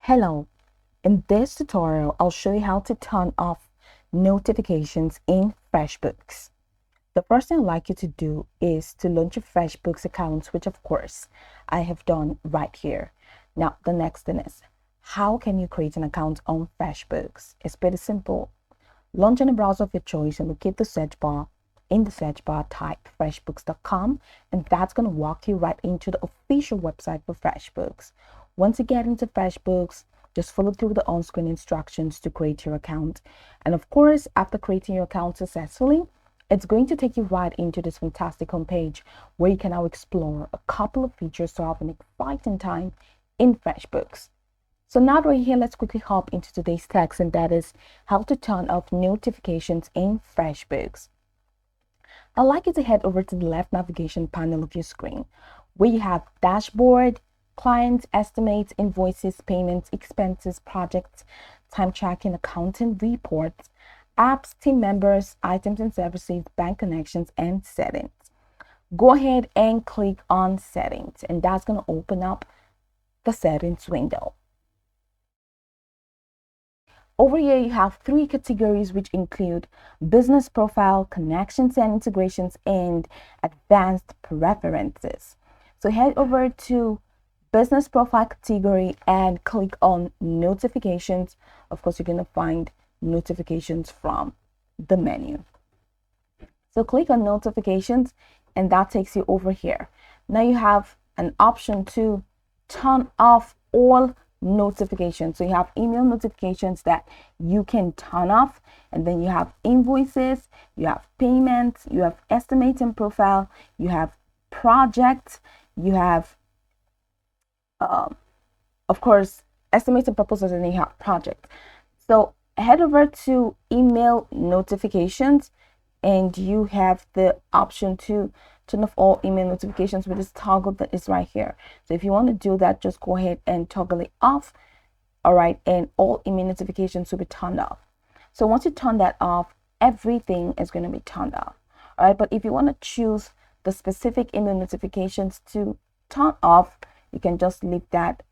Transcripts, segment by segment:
Hello, in this tutorial, I'll show you how to turn off notifications in FreshBooks. The first thing I'd like you to do is to launch a FreshBooks account, which of course I have done right here. Now, the next thing is, how can you create an account on FreshBooks? It's pretty simple. Launch in a browser of your choice and locate the search bar. In the search bar, type freshbooks.com, and that's going to walk you right into the official website for FreshBooks. Once you get into FreshBooks, just follow through the on-screen instructions to create your account. And of course, after creating your account successfully, it's going to take you right into this fantastic homepage where you can now explore a couple of features to have an exciting time in FreshBooks. So now that we're here, let's quickly hop into today's text, and that is how to turn off notifications in FreshBooks. I'd like you to head over to the left navigation panel of your screen where you have dashboard, client estimates, invoices, payments, expenses, projects, time tracking, accounting, reports, apps, team members, items and services, bank connections, and settings. Go ahead and click on settings, and that's going to open up the settings window. Over here, you have three categories which include business profile, connections and integrations, and advanced preferences. So head over to business profile category and click on notifications. Of course, you're going to find notifications from the menu. So click on notifications, and that takes you over here. Now you have an option to turn off all notifications. So you have email notifications that you can turn off, and then you have invoices, you have payments, you have estimate and profile, you have projects, you have of course estimates and proposals, and then you have project. So head over to email notifications, and you have the option to turn off all email notifications with this toggle that is right here. So if you want to do that, just go ahead and toggle it off. All right, and all email notifications will be turned off. So once you turn that off, everything is going to be turned off. All right, but if you want to choose the specific email notifications to turn off, you can just leave that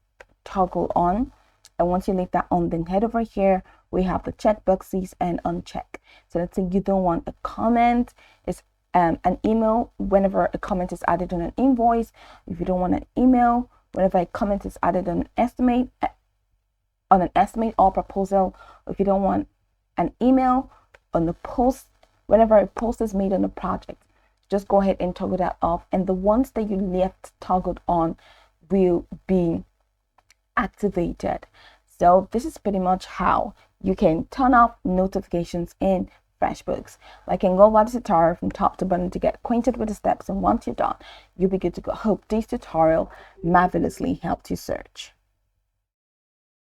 toggle on. And once you leave that on, then head over here, we have the checkboxes and uncheck. So let's say you don't want a comment, it's an email whenever a comment is added on an invoice. If you don't want an email whenever a comment is added on an estimate or proposal, or if you don't want an email on the post whenever a post is made on a project, just go ahead and toggle that off, and the ones that you left toggled on will be activated. So this is pretty much how you can turn off notifications in FreshBooks. I can go over the tutorial from top to bottom to get acquainted with the steps, and once you're done, you'll be good to go. Hope this tutorial marvelously helped you search.